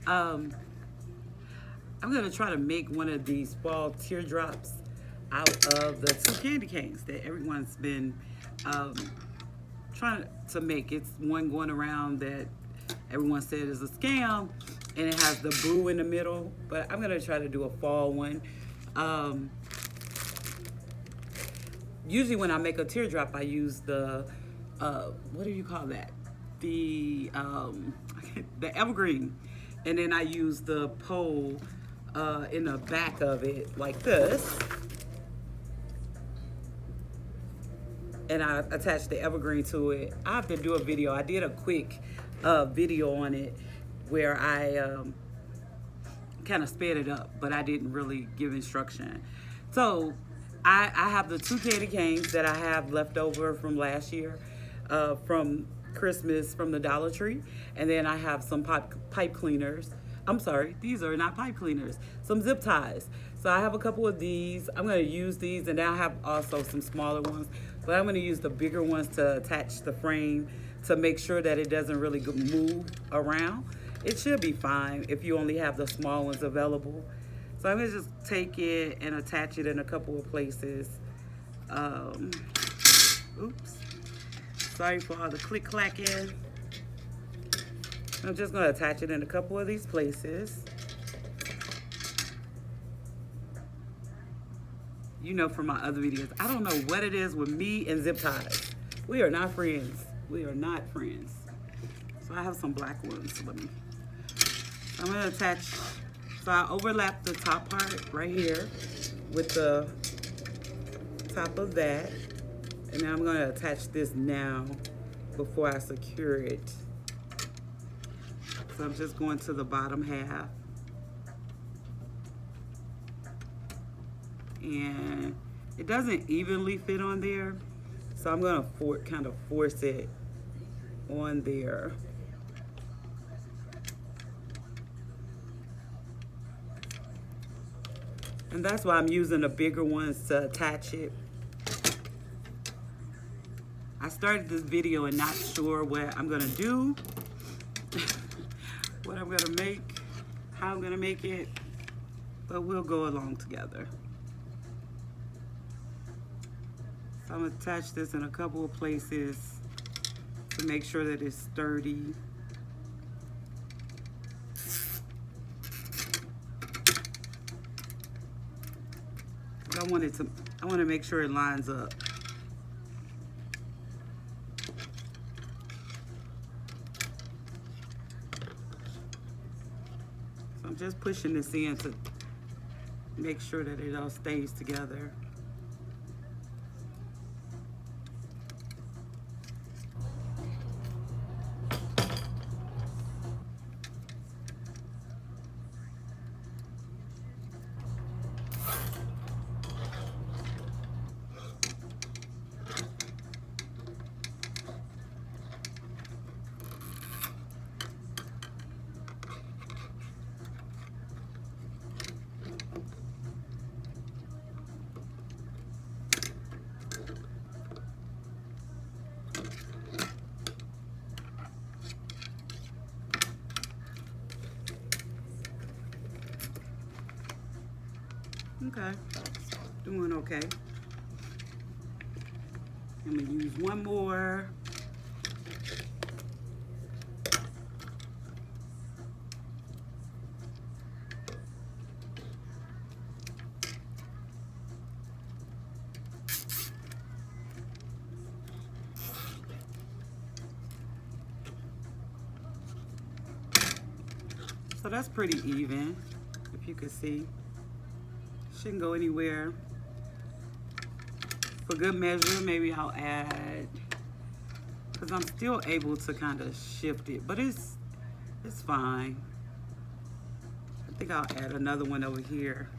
Um, I'm gonna try to make one of these fall teardrops out of the two candy canes that everyone's been um, trying to make. It's one going around that everyone said is a scam, and it has the boo in the middle. But I'm gonna try to do a fall one. Um, Usually, when I make a teardrop, I use the what do you call that? The the evergreen, and then I use the pole in the back of it like this, and I attach the evergreen to it. I have to do a video. I did a quick video on it where I kind of sped it up, but I didn't really give instruction. So I have the two candy canes that I have left over from last year, from Christmas from the Dollar Tree, and then I have some pipe cleaners. I'm sorry, these are not pipe cleaners. Some zip ties. So I have a couple of these. I'm going to use these, and then I have also some smaller ones, but I'm going to use the bigger ones to attach the frame to make sure that it doesn't really move around. It should be fine if you only have the small ones available. So I'm gonna just take it and attach it in a couple of places. Um, Oops, sorry for all the click clacking. I'm just gonna attach it in a couple of these places. You know from my other videos, I don't know what it is with me and zip ties. We are not friends. We are not friends. So I have some black ones. I'm gonna attach, so I overlap the top part right here with the top of that. And then I'm gonna attach this now before I secure it. So I'm just going to the bottom half. And it doesn't evenly fit on there. So I'm gonna kind of force it on there. And that's why I'm using the bigger ones to attach it. I started this video and not sure what I'm gonna do, what I'm gonna make, how I'm gonna make it, but we'll go along together. So I'm gonna attach this in a couple of places to make sure that it's sturdy. I want to make sure it lines up. So I'm just pushing this in to make sure that it all stays together. Okay, doing okay. I'm gonna use one more. So that's pretty even, if you can see. Shouldn't go anywhere. For good measure, maybe I'll add, because I'm still able to kind of shift it, but it's fine. I think I'll add another one over here.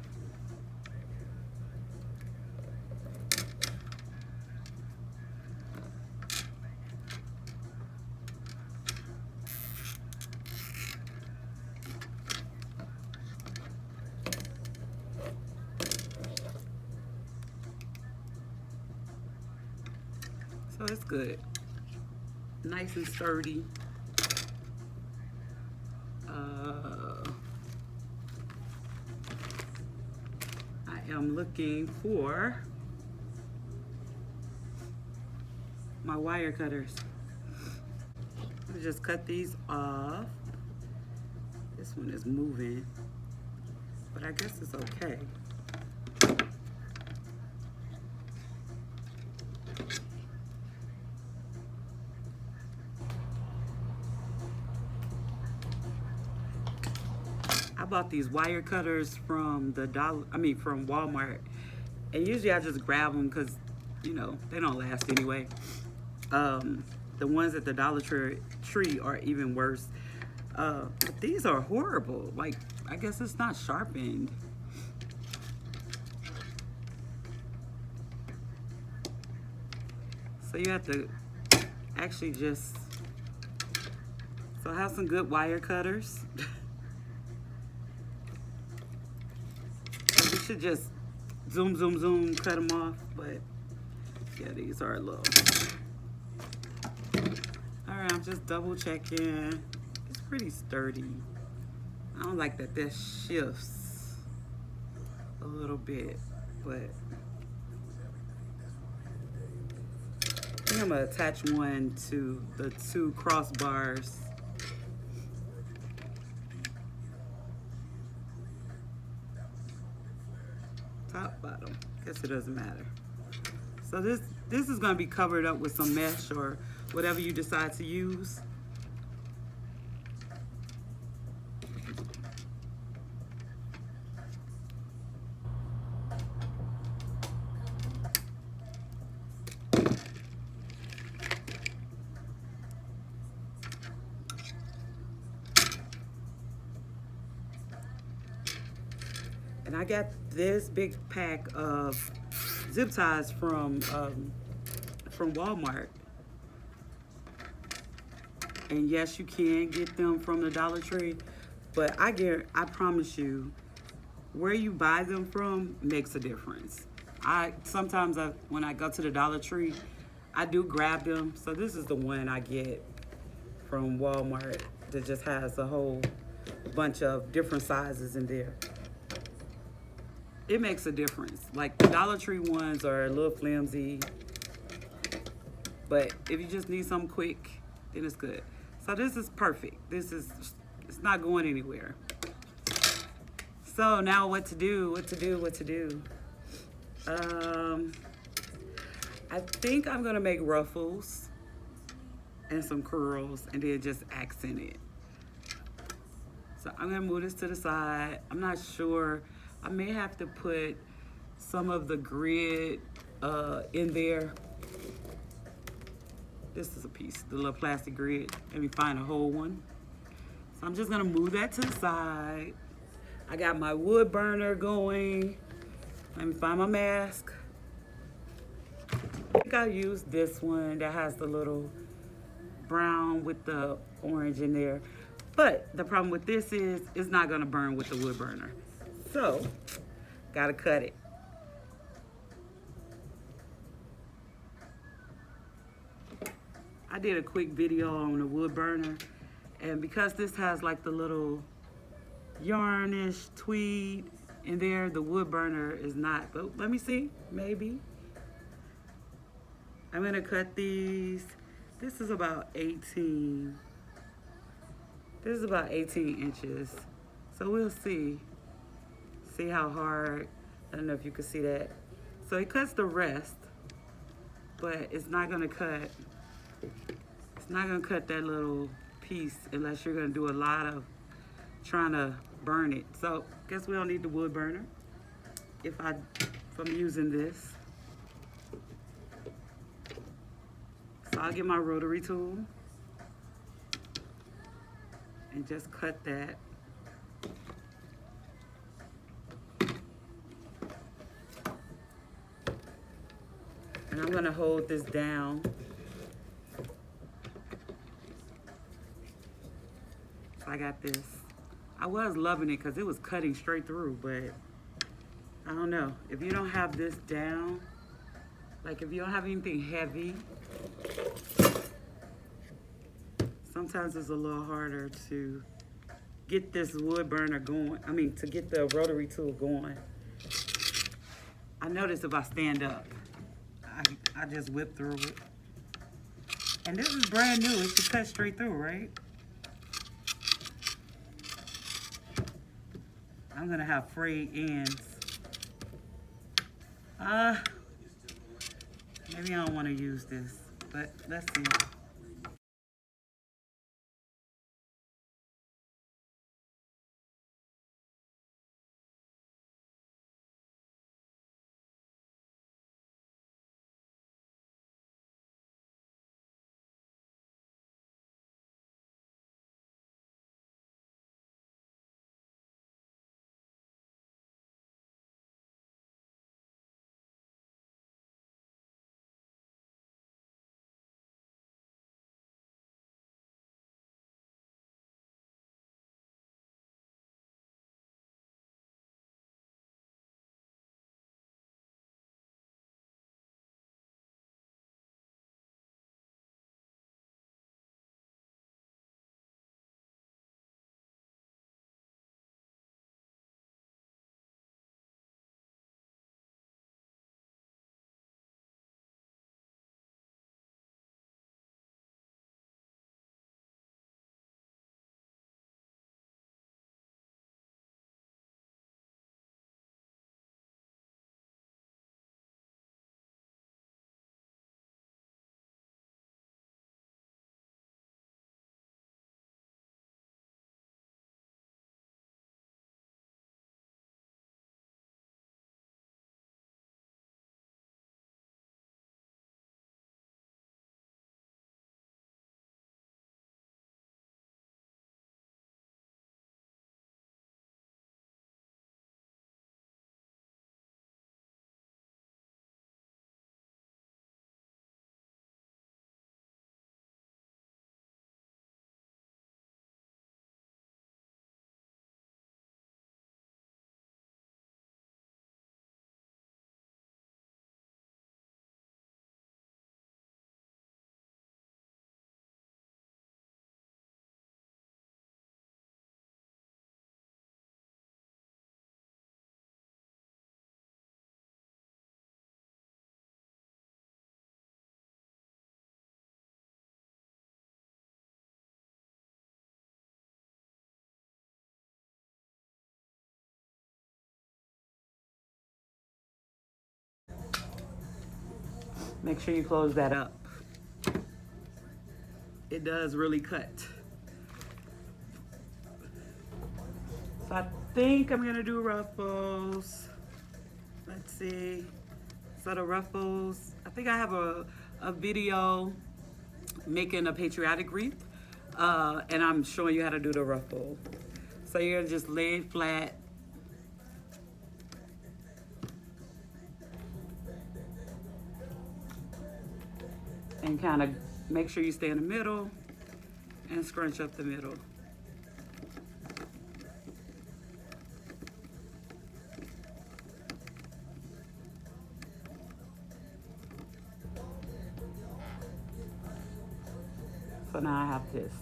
So it's good. Nice and sturdy. am looking for my wire cutters. Let me just cut these off. This one is moving, but I guess it's okay. I bought these wire cutters from from Walmart, and usually I just grab them because, you know, they don't last anyway. The ones at the Dollar Tree are even worse. But these are horrible. Like, I guess it's not sharpened. So you have to actually just, so I have some good wire cutters. You should just zoom, zoom, zoom, cut them off. But yeah, these are a little. All right, I'm just double checking. It's pretty sturdy. I don't like that this shifts a little bit, but I think I'm gonna attach one to the two crossbars. Top, bottom, guess it doesn't matter. So this is gonna be covered up with some mesh or whatever you decide to use. And I got this big pack of zip ties from Walmart. And yes, you can get them from the Dollar Tree, but I promise you, where you buy them from makes a difference. Sometimes when I go to the Dollar Tree, I do grab them. So this is the one I get from Walmart that just has a whole bunch of different sizes in there. It makes a difference. Like the Dollar Tree ones are a little flimsy, but if you just need something quick, then it's good. So this is perfect. It's not going anywhere. So now what to do? I think I'm gonna make ruffles and some curls and then just accent it. So I'm gonna move this to the side. I'm not sure. I may have to put some of the grid in there. This is a piece, the little plastic grid. Let me find a whole one. So I'm just gonna move that to the side. I got my wood burner going. Let me find my mask. I think I'll use this one that has the little brown with the orange in there. But the problem with this is it's not gonna burn with the wood burner. So, gotta cut it. I did a quick video on the wood burner, and because this has like the little yarnish tweed in there, the wood burner is not. But let me see, maybe. I'm gonna cut these. This is about 18. This is about 18 inches. So we'll see. See how hard, I don't know if you can see that. So it cuts the rest, but it's not gonna cut that little piece unless you're gonna do a lot of trying to burn it. So guess we don't need the wood burner if I'm using this. So I'll get my rotary tool and just cut that. And I'm gonna hold this down. So I got this. I was loving it because it was cutting straight through, but I don't know. If you don't have this down, like if you don't have anything heavy, sometimes it's a little harder to get this wood burner going. To get the rotary tool going. I notice if I stand up, I just whip through it. And this is brand new. It should cut straight through, right? I'm gonna have frayed ends. Maybe I don't want to use this, but let's see. Make sure you close that up. It does really cut. So I think I'm gonna do ruffles. Let's see. So the ruffles, I think I have a video making a patriotic wreath, and I'm showing you how to do the ruffle. So you're gonna just lay it flat. And kind of make sure you stay in the middle and scrunch up the middle. So now I have this.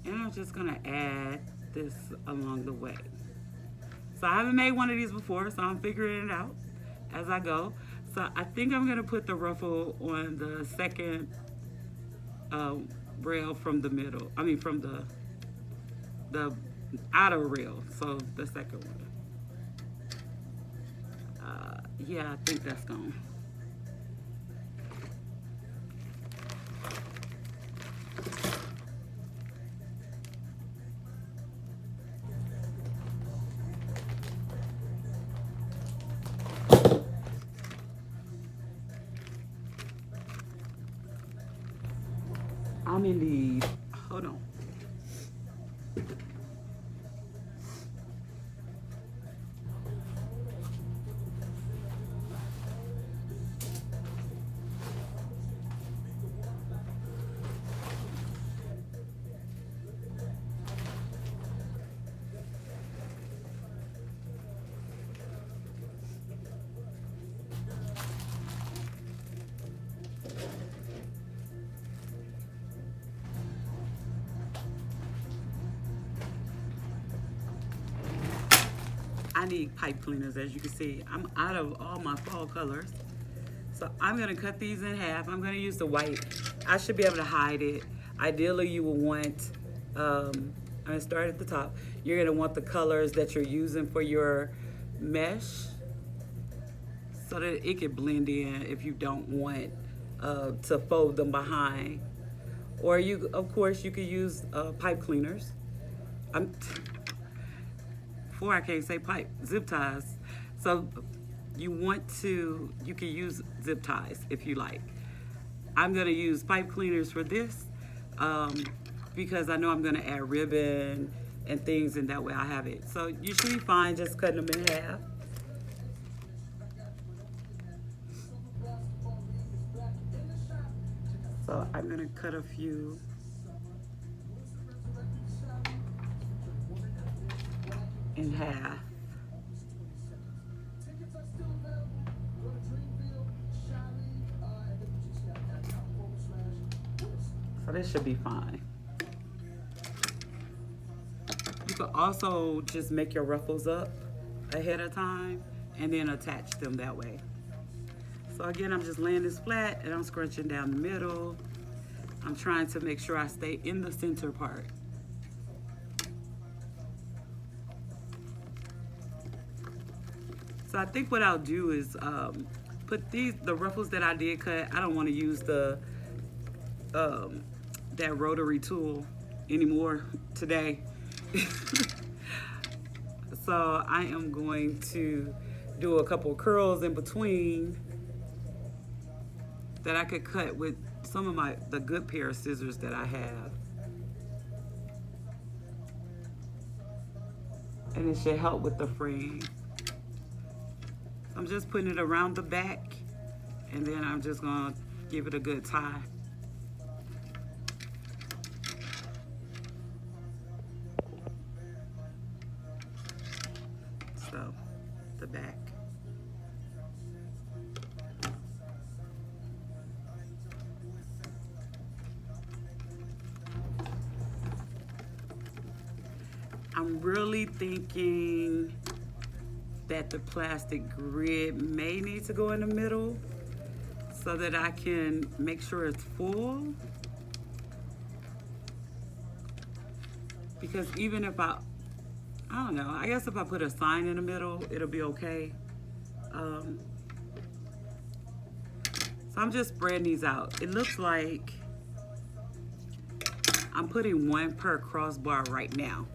And I'm just gonna add this along the way. So I haven't made one of these before, so I'm figuring it out as I go. So I think I'm gonna put the ruffle on the second rail from the middle. I mean from the outer rail, so the second one. Yeah, I think that's gone. I'm in the, hold on. I need pipe cleaners, as you can see. I'm out of all my fall colors. So I'm gonna cut these in half. I'm gonna use the white. I should be able to hide it. Ideally, you will want, I'm gonna start at the top. You're gonna want the colors that you're using for your mesh so that it can blend in if you don't want to fold them behind. Or you, of course, you could use pipe cleaners. Before I can't say pipe, zip ties. So you can use zip ties if you like. I'm gonna use pipe cleaners for this because I know I'm gonna add ribbon and things, and that way I have it. So you should be fine just cutting them in half. So I'm gonna cut a few. In half. So this should be fine. You could also just make your ruffles up ahead of time and then attach them that way. So again, I'm just laying this flat and I'm scrunching down the middle. I'm trying to make sure I stay in the center part. So I think what I'll do is put the ruffles that I did cut. I don't want to use the that rotary tool anymore today. So I am going to do a couple curls in between that I could cut with some of the good pair of scissors that I have. And it should help with the frame. I'm just putting it around the back, and then I'm just gonna give it a good tie. So, the back. I'm really thinking that the plastic grid may need to go in the middle so that I can make sure it's full. Because even if I don't know, I guess if I put a sign in the middle, it'll be okay. So I'm just spreading these out. It looks like I'm putting one per crossbar right now.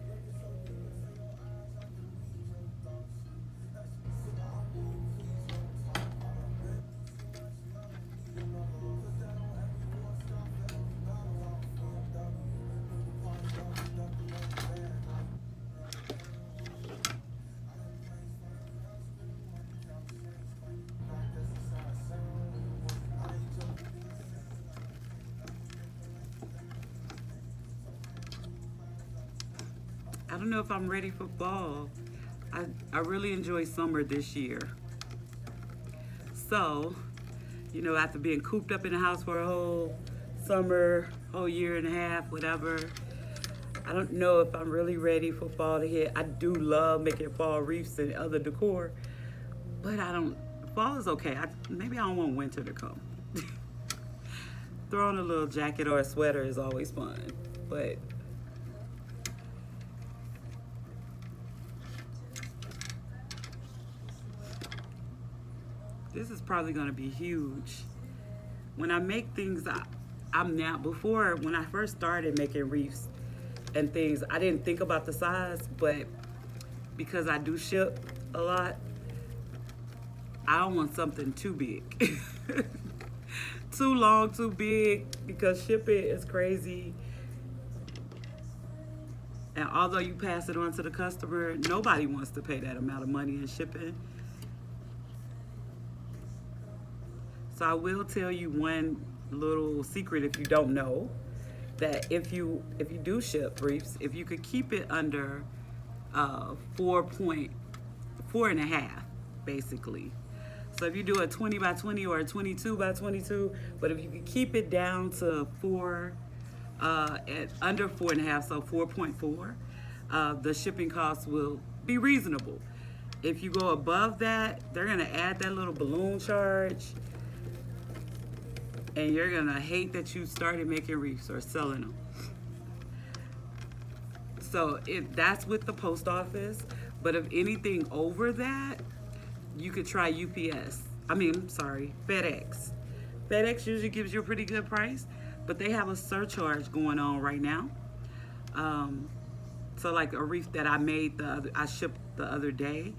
I don't know if I'm ready for fall. I really enjoyed summer this year. So, you know, after being cooped up in the house for a whole summer, whole year and a half, whatever, I don't know if I'm really ready for fall to hit. I do love making fall wreaths and other decor, but fall is okay. Maybe I don't want winter to come. Throwing a little jacket or a sweater is always fun, but this is probably gonna be huge. When I make things, when I first started making wreaths and things, I didn't think about the size, but because I do ship a lot, I don't want something too big. Too long, too big, because shipping is crazy. And although you pass it on to the customer, nobody wants to pay that amount of money in shipping. So I will tell you one little secret if you don't know, that if you do ship wreaths, if you could keep it under 4.5, basically. So if you do a 20 by 20 or a 22 by 22, but if you could keep it down to under 4.5, so 4.4, the shipping costs will be reasonable. If you go above that, they're gonna add that little balloon charge, and you're gonna hate that you started making wreaths or selling them. So if that's with the post office, but if anything over that, you could try UPS. Sorry, FedEx. FedEx usually gives you a pretty good price, but they have a surcharge going on right now. So like a wreath that I shipped the other day,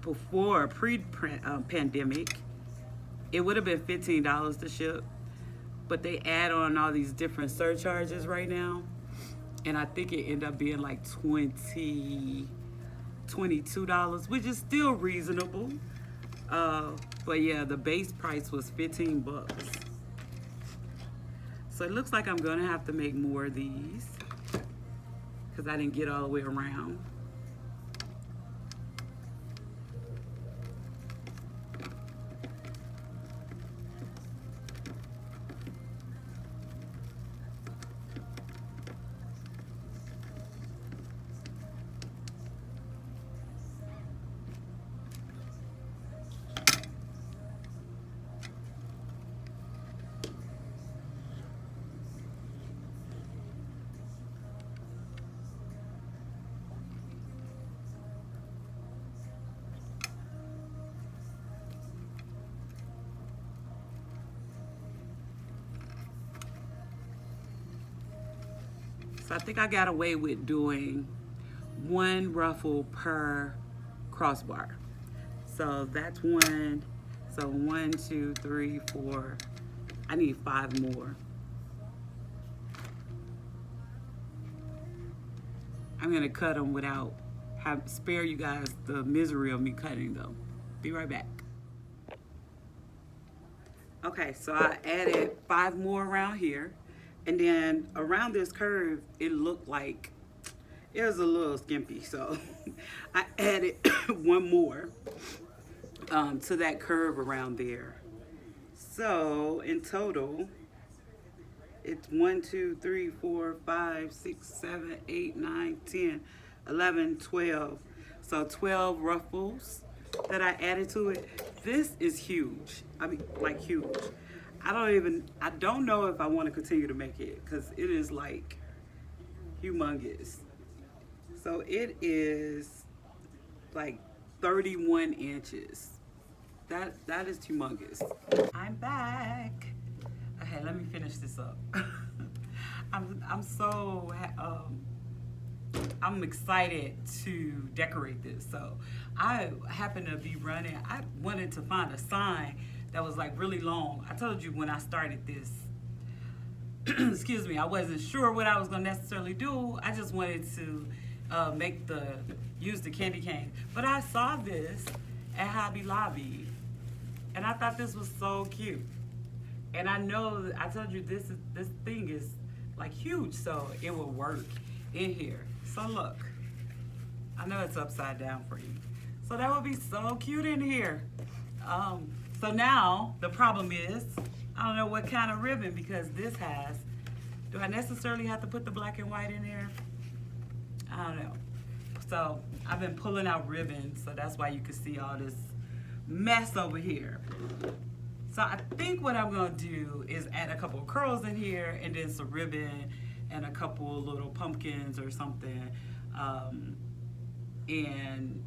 before pre-pandemic, it would have been $15 to ship, but they add on all these different surcharges right now, and I think it ended up being like $22, which is still reasonable. But yeah, the base price was 15 bucks. So it looks like I'm gonna have to make more of these because I didn't get all the way around. So I think I got away with doing one ruffle per crossbar. So that's one. So 1, 2, 3, 4. I need 5 more. I'm gonna cut them without spare you guys the misery of me cutting them. Be right back. Okay, so I added 5 more around here. And then around this curve, it looked like it was a little skimpy. So I added 1 more to that curve around there. So in total, it's 1, 2, 3, 4, 5, 6, 7, 8, 9, 10, 11, 12. So 12 ruffles that I added to it. This is huge. Like huge. I don't know if I want to continue to make it because it is like humongous. So it is like 31 inches. That is humongous. I'm back. Okay, let me finish this up. I'm excited to decorate this. So I happen to be running. I wanted to find a sign that was like really long. I told you when I started this, excuse me, I wasn't sure what I was gonna necessarily do. I just wanted to use the candy cane. But I saw this at Hobby Lobby, and I thought this was so cute. And I know, I told you this thing is like huge, so it will work in here. So look, I know it's upside down for you. So that would be so cute in here. So now the problem is, I don't know what kind of ribbon, because this has, do I necessarily have to put the black and white in there? I don't know. So I've been pulling out ribbons, so that's why you can see all this mess over here. So I think what I'm gonna do is add a couple of curls in here and then some ribbon and a couple little pumpkins or something. And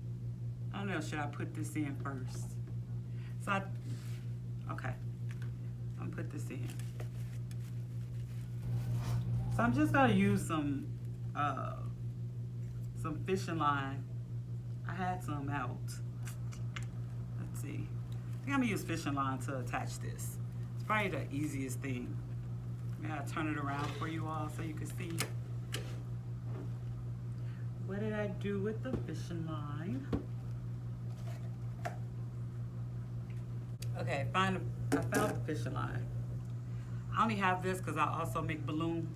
I don't know, should I put this in first? So okay, I'm gonna put this in. So I'm just gonna use some fishing line. I had some out. Let's see. I think I'm gonna use fishing line to attach this. It's probably the easiest thing. I'm gonna turn it around for you all so you can see. What did I do with the fishing line? Okay, I found the fishing line. I only have this because I also make balloon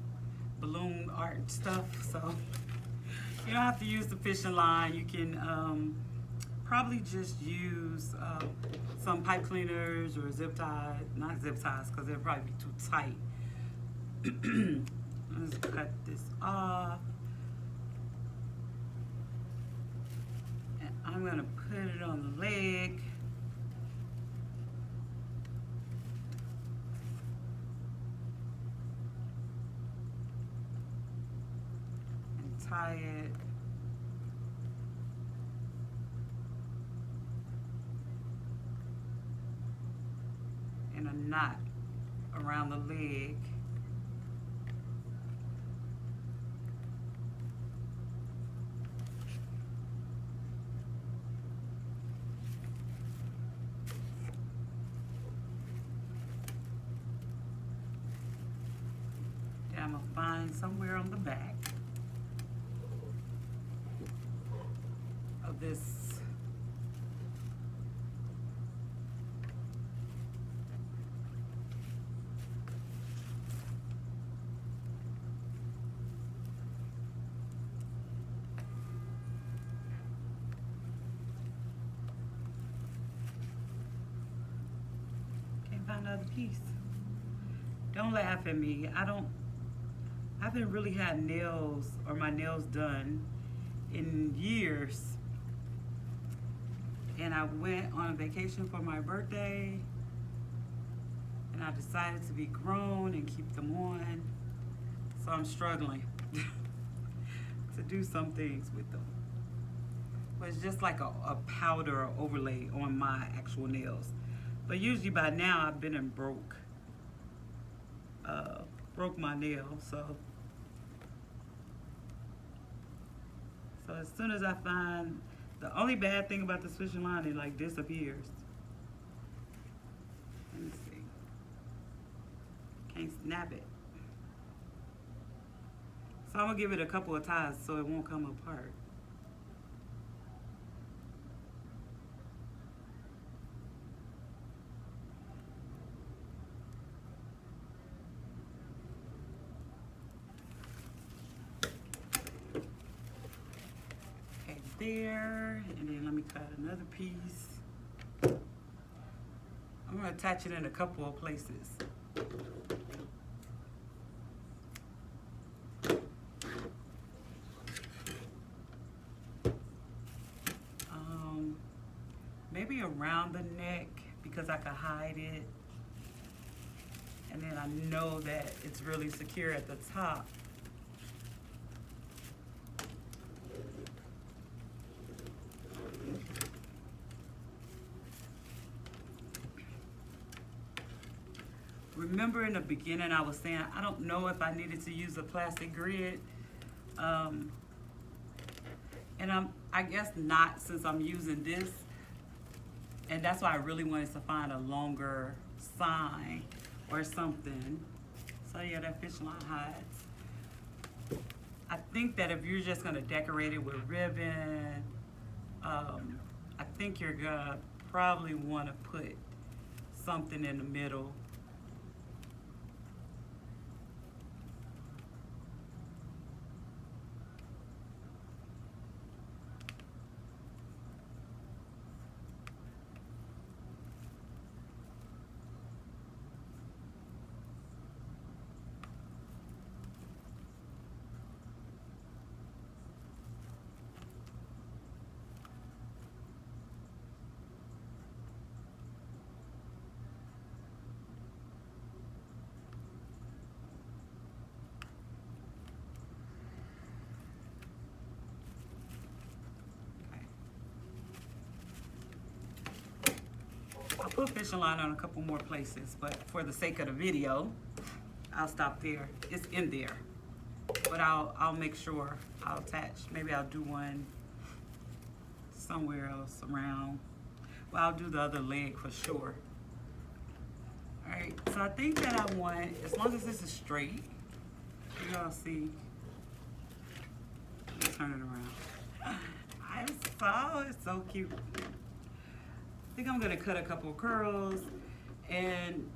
art stuff, so you don't have to use the fishing line. You can probably just use some pipe cleaners or zip ties, not zip ties because they'll probably be too tight. Let's cut this off. And I'm gonna put it on the leg. And tie it. In a knot around the leg. Then I'm gonna find somewhere on the back of this another piece. Don't laugh at me. I haven't really had nails or my nails done in years. And I went on a vacation for my birthday and I decided to be grown and keep them on. So I'm struggling to do some things with them. But it's just like a powder or overlay on my actual nails. But usually by now I've been and broke my nail. So as soon as I find, the only bad thing about the switching line, it like disappears. Let me see. Can't snap it. So I'm gonna give it a couple of ties so it won't come apart. There, and then let me cut another piece. I'm going to attach it in a couple of places. Maybe around the neck because I can hide it, and then I know that it's really secure at the top. Remember in the beginning I was saying I don't know if I needed to use a plastic grid, and I guess not, since I'm using this, and that's why I really wanted to find a longer sign or something. So yeah, that fish line hides. I think that if you're just gonna decorate it with ribbon, I think you're gonna probably want to put something in the middle. I'll put fishing line on a couple more places, but for the sake of the video, I'll stop there. It's in there, but I'll make sure I'll attach. Maybe I'll do one somewhere else around. Well, I'll do the other leg for sure. All right, so I think that I want, as long as this is straight, you all see. Let me turn it around. It's so cute. I think I'm gonna cut a couple of curls, and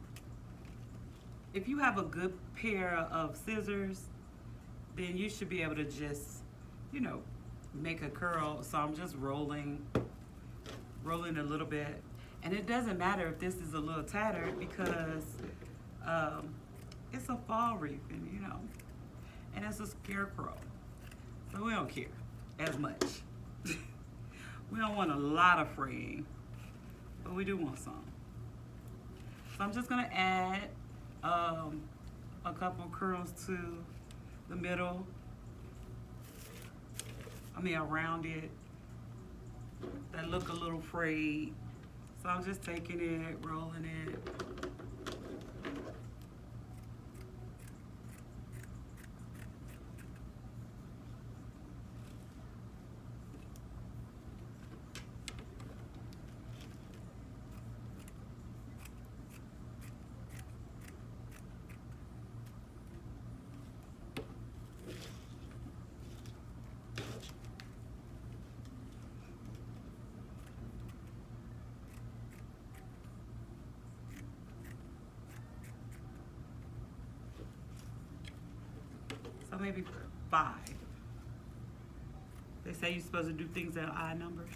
if you have a good pair of scissors, then you should be able to just, make a curl. So I'm just rolling a little bit, and it doesn't matter if this is a little tattered because it's a fall wreath, and it's a scarecrow, so we don't care as much. We don't want a lot of fraying, but we do want some. So I'm just gonna add a couple curls to the middle. I mean around it that look a little frayed. So I'm just taking it, rolling it. So maybe 5. They say you're supposed to do things at odd numbers.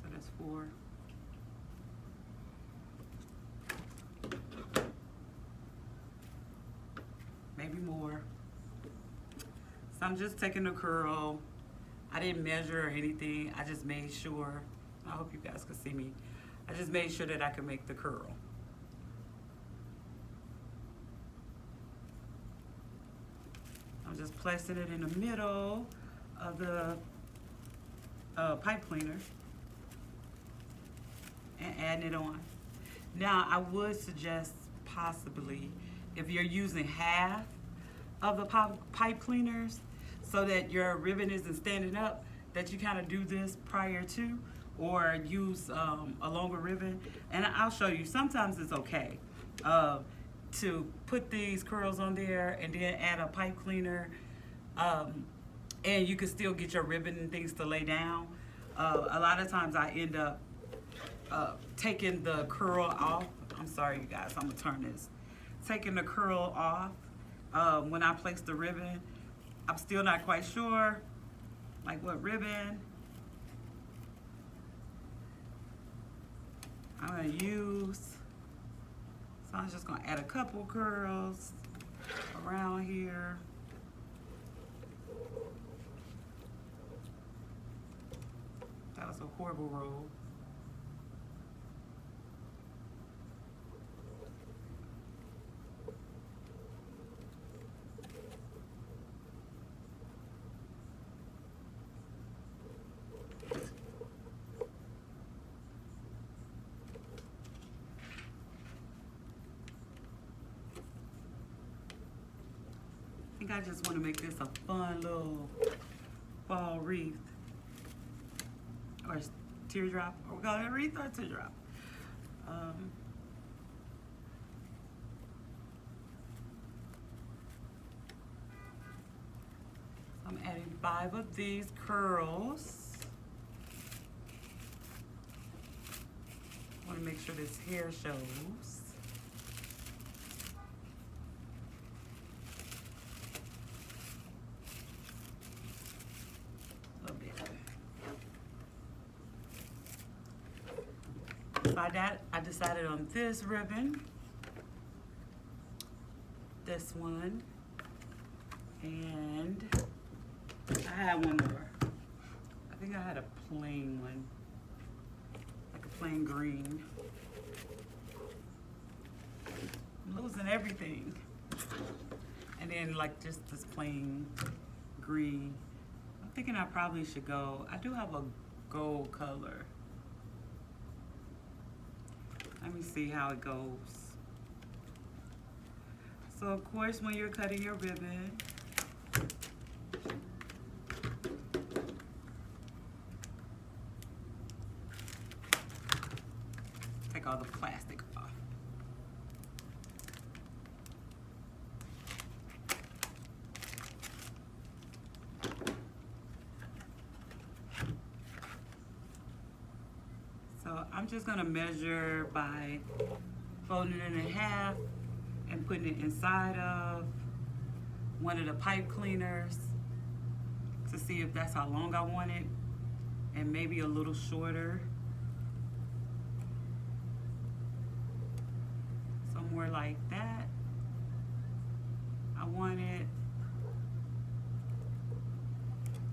So that's 4. Maybe more. So I'm just taking the curl. I didn't measure or anything. I just made sure. I hope you guys can see me. I just made sure that I could make the curl. I'm just placing it in the middle of the pipe cleaner and adding it on. Now I would suggest possibly if you're using half of the pipe cleaners so that your ribbon isn't standing up, that you kind of do this prior to, or use a longer ribbon. And I'll show you, sometimes it's okay to put these curls on there and then add a pipe cleaner, and you can still get your ribbon and things to lay down. A lot of times I end up taking the curl off. I'm sorry you guys, I'm gonna turn this. Taking the curl off when I place the ribbon. I'm still not quite sure like what ribbon I'm gonna use. So I'm just gonna add a couple curls around here. That was a horrible roll. I think I just want to make this a fun little fall wreath. Or teardrop. Are we calling it a wreath or a teardrop? I'm adding 5 of these curls. I want to make sure this hair shows. I decided on this ribbon, this one, and I had one more. I think I had a plain one, like a plain green. I'm losing everything. And then like just this plain green. I'm thinking I probably should go, I do have a gold color. Let me see how it goes. So of course, when you're cutting your ribbon, take all the plastic off. So I'm just gonna measure by folding it in half and putting it inside of one of the pipe cleaners to see if that's how long I want it, and maybe a little shorter. Somewhere like that. I want it.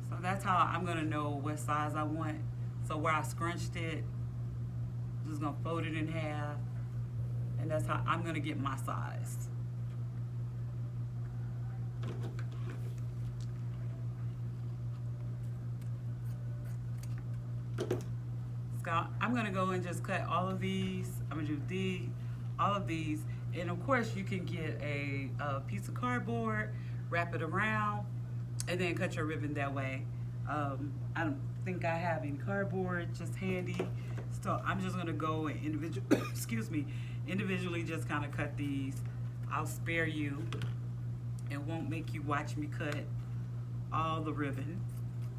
So that's how I'm gonna know what size I want. So where I scrunched it, just gonna fold it in half, and that's how I'm gonna get my size. So I'm gonna go and just cut all of these. I'm gonna do all of these, and of course you can get a piece of cardboard, wrap it around, and then cut your ribbon that way. I don't think I have any cardboard just handy, so I'm just gonna go and individually just kind of cut these. I'll spare you and won't make you watch me cut all the ribbon,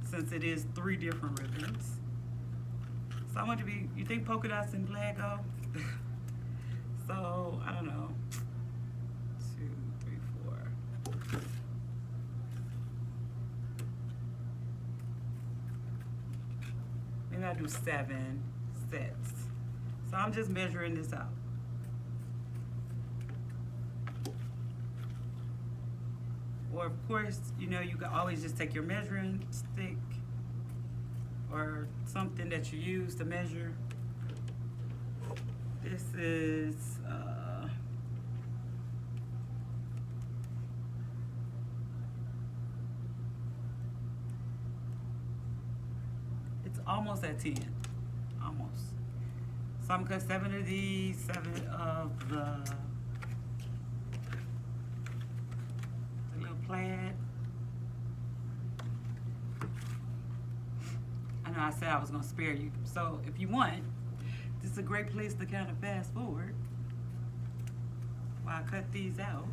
since it is 3 different ribbons. So I want to be, you think polka dots and plaid go? So, I don't know. 2, 3, 4. Maybe I'll do 7 sets. So I'm just measuring this out. Or of course, you know, you can always just take your measuring stick or something that you use to measure. This is it's almost at 10, almost. So I'm gonna cut 7 of these, 7 of the little plaid. I know I said I was gonna spare you, so if you want, this is a great place to kind of fast forward while I cut these out.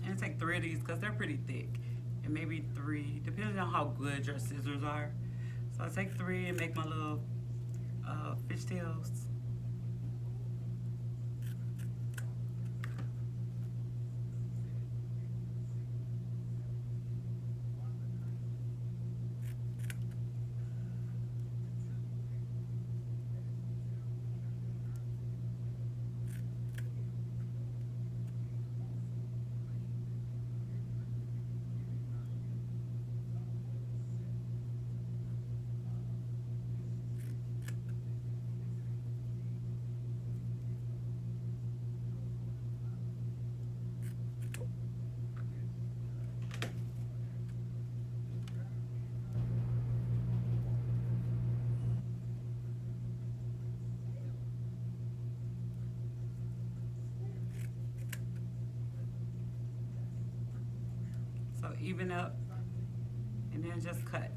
And take 3 of these because they're pretty thick, and maybe 3, depending on how good your scissors are. So I take 3 and make my little fishtails. So even up and then just cut.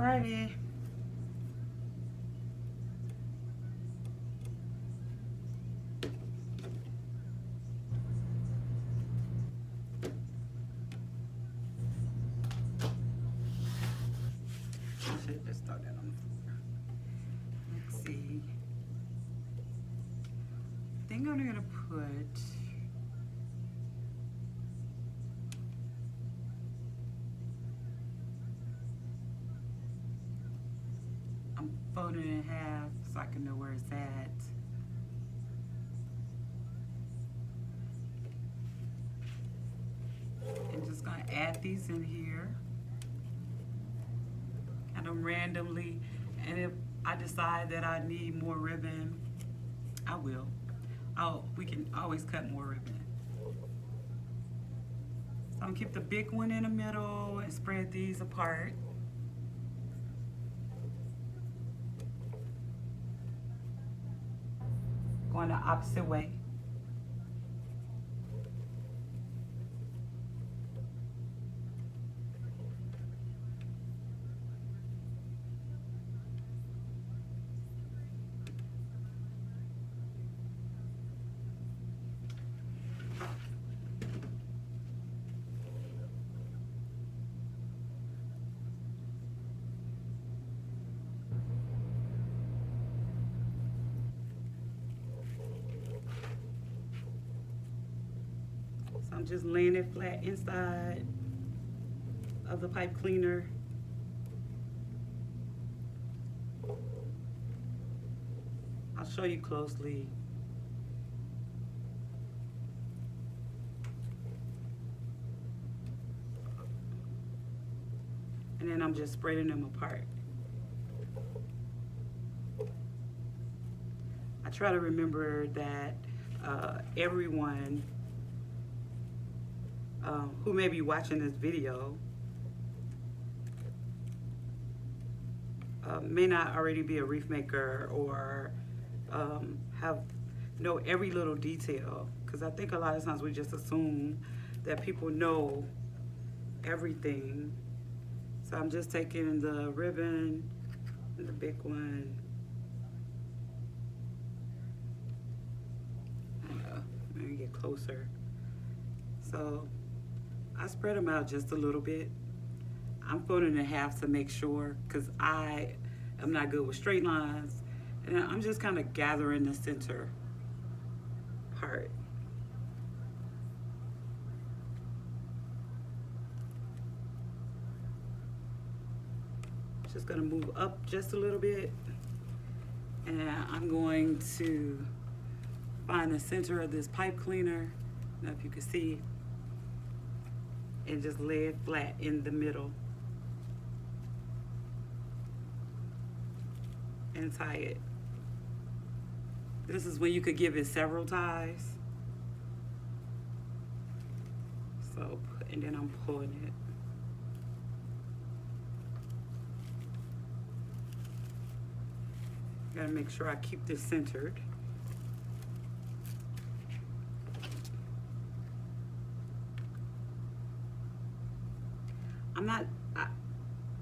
Alrighty. I should just start that on the floor. Let's see. I think I'm gonna put fold it in half so I can know where it's at. I'm just gonna add these in here. Add them randomly, and if I decide that I need more ribbon, I will. We can always cut more ribbon. So I'm gonna keep the big one in the middle and spread these apart. Going the opposite way. I'm just laying it flat inside of the pipe cleaner. I'll show you closely. And then I'm just spreading them apart. I try to remember that everyone who may be watching this video may not already be a wreath maker or know every little detail, because I think a lot of times we just assume that people know everything. So I'm just taking the ribbon and the big one. Let me get closer. So I spread them out just a little bit. I'm folding in half to make sure, because I am not good with straight lines. And I'm just kind of gathering the center part. Just gonna move up just a little bit. And I'm going to find the center of this pipe cleaner. I don't know if you can see. And just lay it flat in the middle. And tie it. This is when you could give it several ties. So, and then I'm pulling it. Gotta make sure I keep this centered.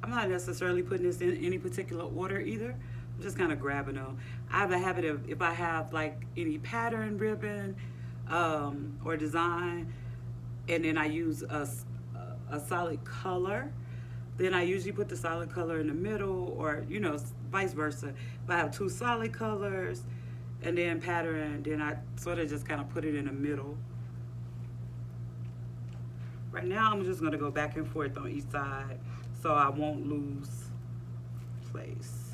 I'm not necessarily putting this in any particular order either. I'm just kind of grabbing them. I have a habit of, if I have like any pattern ribbon or design, and then I use a solid color, then I usually put the solid color in the middle, or vice versa. If I have two solid colors and then pattern, then I sort of just kind of put it in the middle. Right now, I'm just gonna go back and forth on each side so I won't lose place.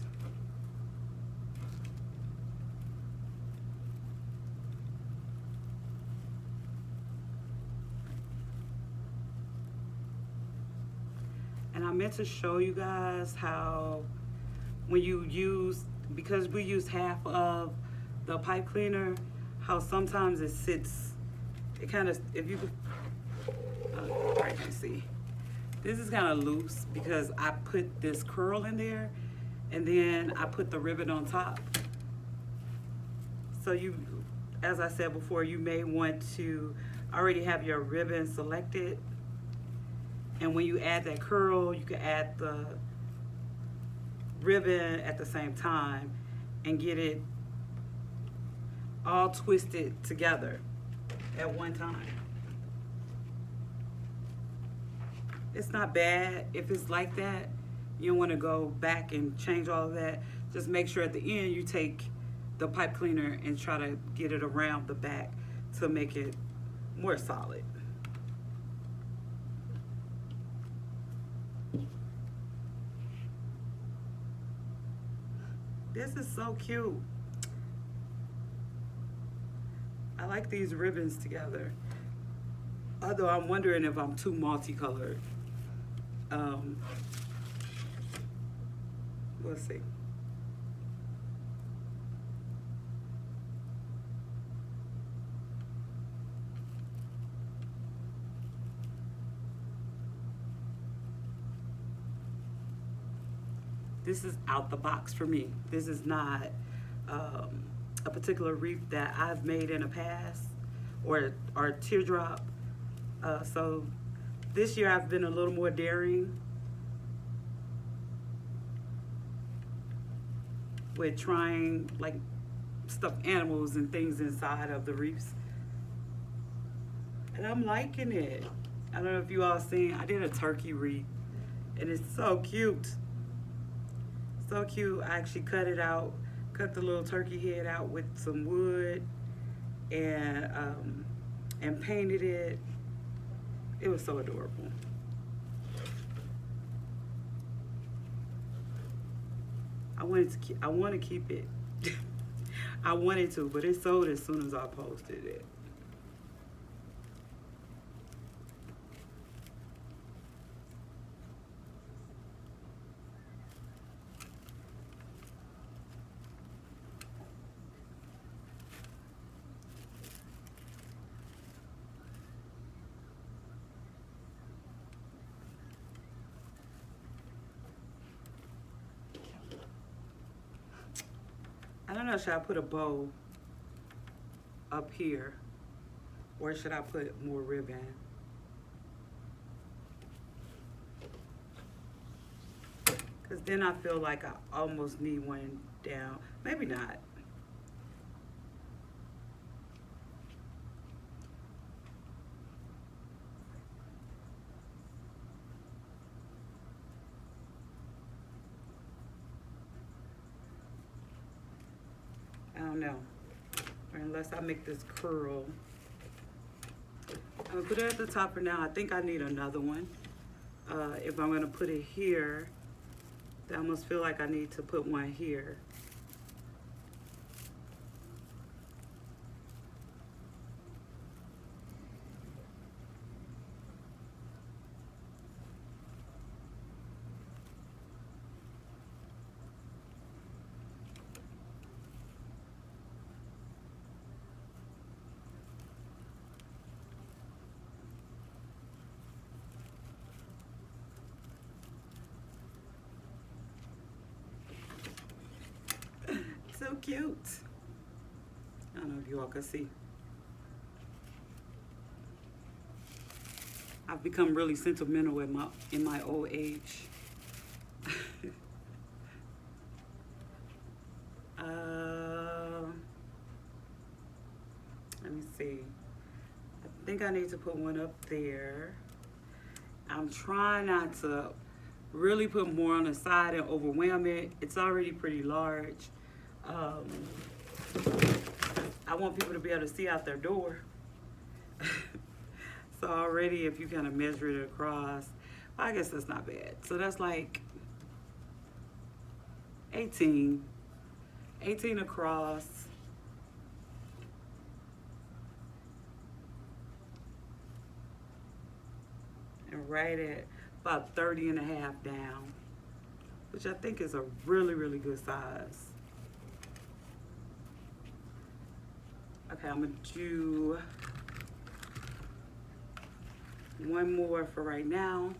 And I meant to show you guys how when you use, because we use half of the pipe cleaner, how sometimes it sits, it kind of, if you could, I can see. This is kind of loose because I put this curl in there and then I put the ribbon on top. So you, as I said before, you may want to already have your ribbon selected. And when you add that curl, you can add the ribbon at the same time and get it all twisted together at one time. It's not bad if it's like that. You don't want to go back and change all of that. Just make sure at the end you take the pipe cleaner and try to get it around the back to make it more solid. This is so cute. I like these ribbons together. Although I'm wondering if I'm too multicolored. We'll see. This is out the box for me. This is not a particular wreath that I've made in the past or teardrop. So this year I've been a little more daring with trying like stuffed animals and things inside of the wreaths. And I'm liking it. I don't know if you all seen, I did a turkey wreath and it's so cute. So cute. I actually cut it out, cut the little turkey head out with some wood and painted it. It was so adorable. I want to keep it. I wanted to, but it sold as soon as I posted it. I don't know, should I put a bow up here or should I put more ribbon? Because then I feel like I almost need one down. Maybe not. I don't know. Or unless I make this curl. I'm gonna put it at the top for now. I think I need another one. If I'm gonna put it here, I almost feel like I need to put one here. So cute. I don't know if you all can see. I've become really sentimental in my old age. Let me see. I think I need to put one up there. I'm trying not to really put more on the side and overwhelm it. It's already pretty large. I want people to be able to see out their door. So already if you kind of measure it across, I guess that's not bad. So that's like 18 across. And right at about 30 and a half down, which I think is a really, really good size. Okay, I'm gonna do one more for right now.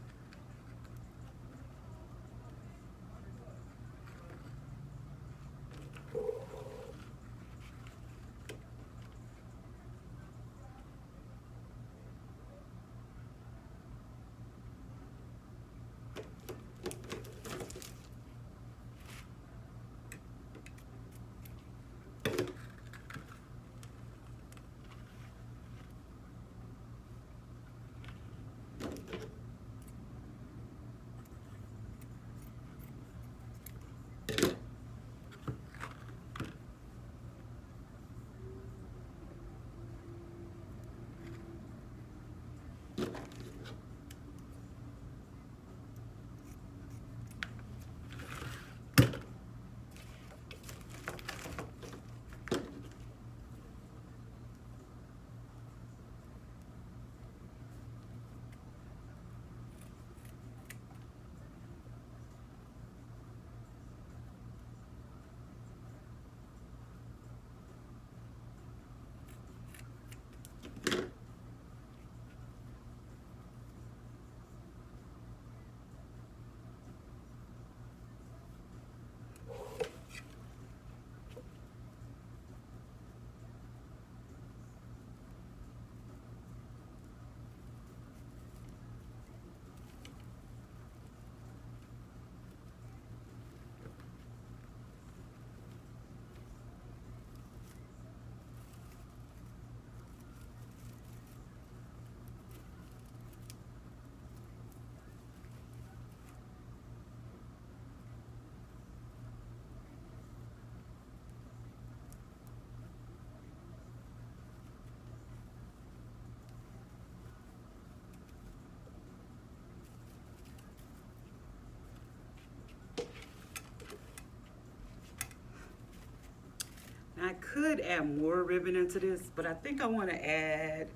I could add more ribbon into this, but I think I want to add,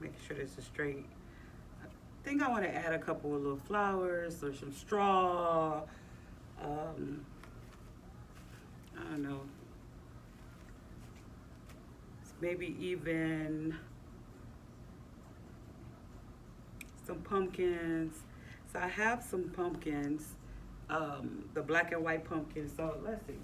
make sure this is straight. I think I want to add a couple of little flowers or some straw. I don't know. Maybe even some pumpkins. So I have some pumpkins, the black and white pumpkins. So let's see.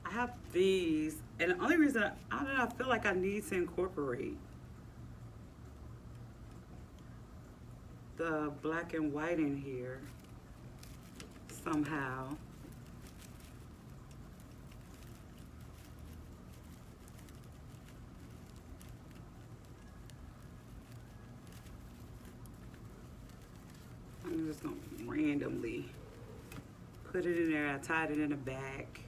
I have these, and the only reason I don't know, I feel like I need to incorporate the black and white in here somehow. I'm just gonna randomly put it in there. I tied it in the back.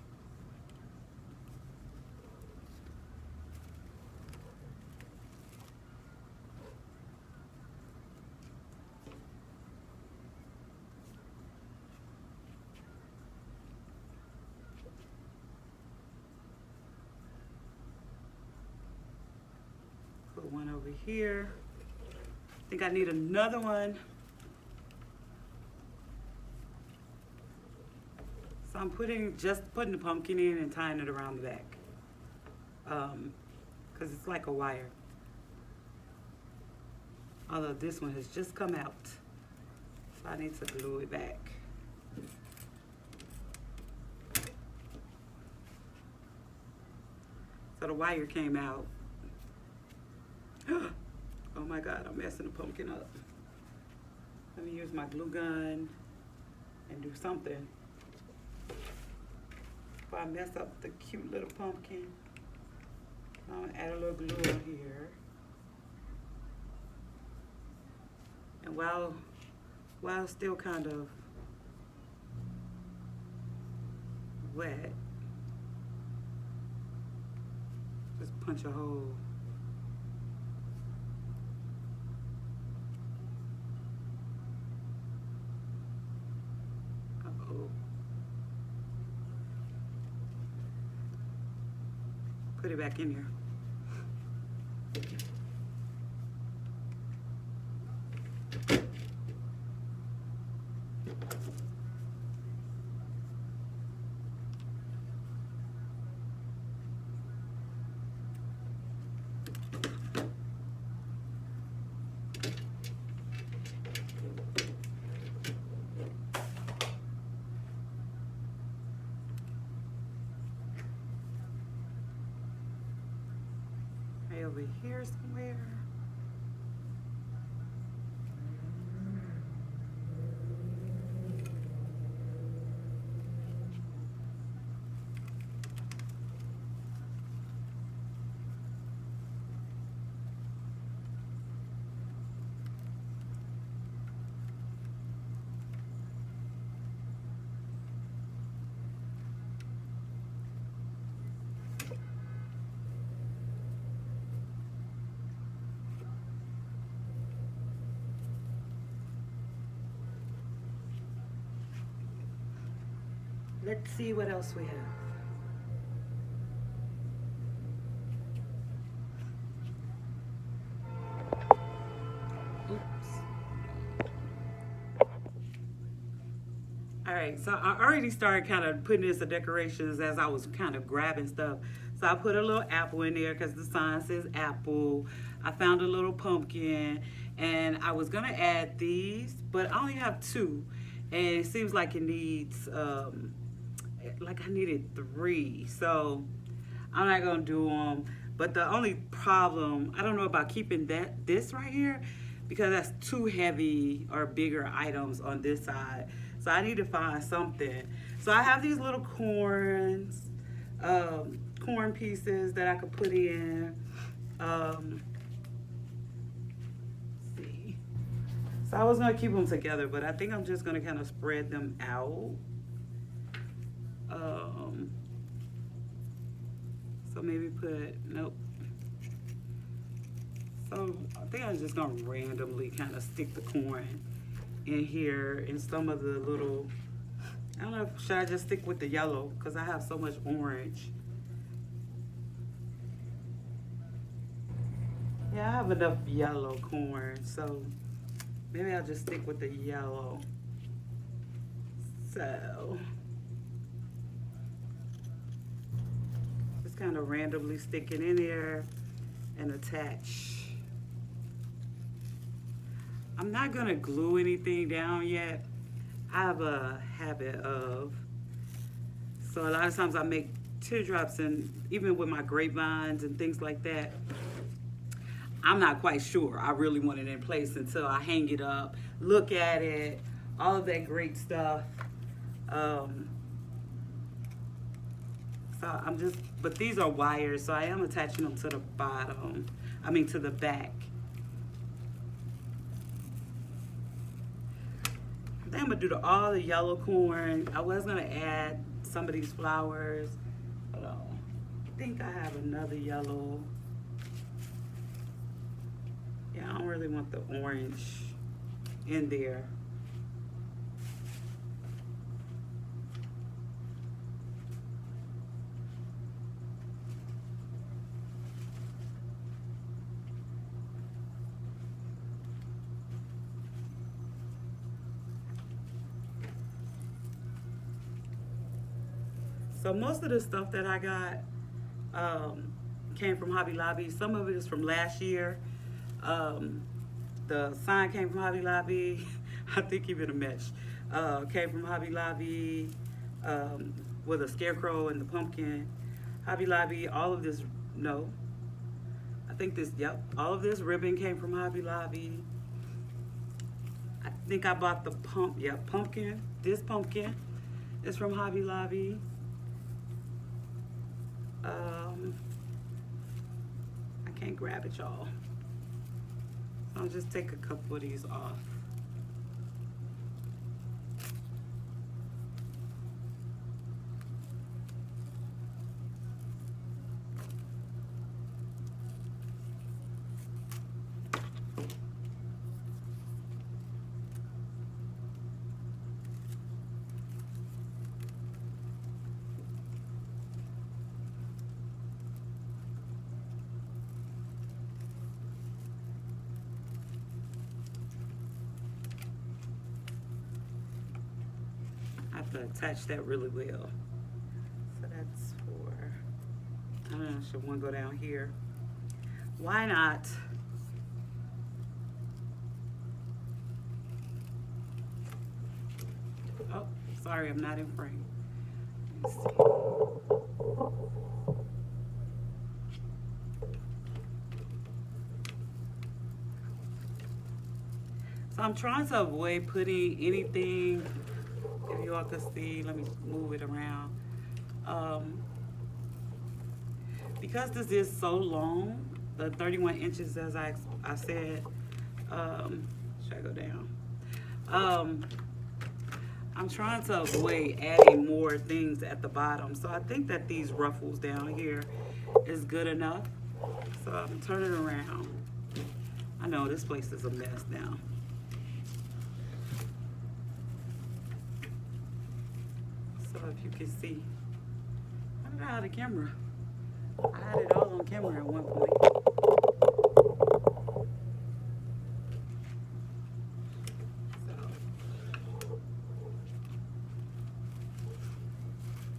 Put one over here. I think I need another one. So I'm just putting the pumpkin in and tying it around the back. Because it's like a wire. Although this one has just come out. So I need to glue it back. So the wire came out. Oh my God, I'm messing the pumpkin up. Let me use my glue gun and do something. Before I mess up the cute little pumpkin. I'm gonna add a little glue on here. And while still kind of wet, just punch a hole. Uh-oh. Put it back in here. Over here somewhere. Let's see what else we have. Oops. All right, so I already started kind of putting this as decorations as I was kind of grabbing stuff. So I put a little apple in there because the sign says apple. I found a little pumpkin, and I was gonna add these, but I only have two, and it seems like it needs like I needed 3, so I'm not gonna do them. But the only problem, I don't know about keeping this right here, because that's too heavy or bigger items on this side. So I need to find something. So I have these little corns. corn pieces that I could put in. Um, let's see. So I was gonna keep them together, but I think I'm just gonna kind of spread them out. Um, so maybe put, nope. So I think I'm just gonna randomly kind of stick the corn in here in some of the little, I don't know, should I just stick with the yellow? Because I have so much orange. Yeah, I have enough yellow corn, so maybe I'll just stick with the yellow. So, just kind of randomly stick it in there and attach. I'm not gonna glue anything down yet. I have a habit of, so a lot of times I make teardrops, and even with my grapevines and things like that, I'm not quite sure I really want it in place until I hang it up, look at it, all of that great stuff. So I'm just, but these are wires, so I am attaching them to the bottom, to the back. I think I'm gonna do all the yellow corn. I was gonna add some of these flowers, but I think I have another yellow. Yeah, I don't really want the orange in there. So most of the stuff that I got came from Hobby Lobby. Some of it is from last year. The sign came from Hobby Lobby. I think even a mesh came from Hobby Lobby with a scarecrow and the pumpkin. Hobby Lobby, all of this, no. I think this, yep, all of this ribbon came from Hobby Lobby. I think I bought the pumpkin. This pumpkin is from Hobby Lobby. I can't grab it, y'all. So I'll just take a couple of these off. To attach that really well. So that's for, I don't know, should one go down here? Why not? Oh, sorry, I'm not in frame. Let's see. So I'm trying to avoid putting anything, if you all could see, let me move it around. Because this is so long, the 31 inches, as I said, should I go down? I'm trying to avoid adding more things at the bottom. So I think that these ruffles down here is good enough. So I'm turning around. I know this place is a mess now. So if you can see, I don't know how the camera. I had it all on camera at one point. So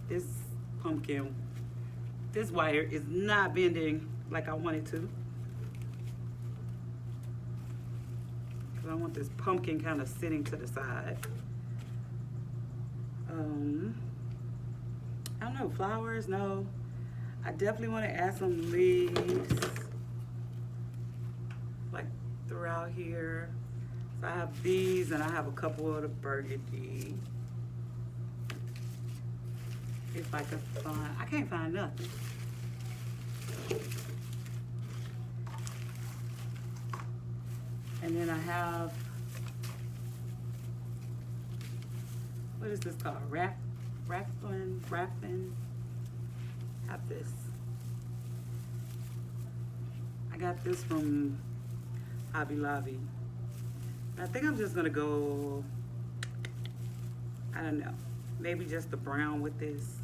this pumpkin, this wire is not bending like I want it to. Because I want this pumpkin kind of sitting to the side. I don't know, flowers, no. I definitely want to add some leaves, like throughout here. So I have these, and I have a couple of the burgundy. if I could find, I can't find nothing. And then I have, what is this called? Raffling. Have this. I got this from Hobby Lobby. I think I'm just gonna go, I don't know, maybe just the brown with this.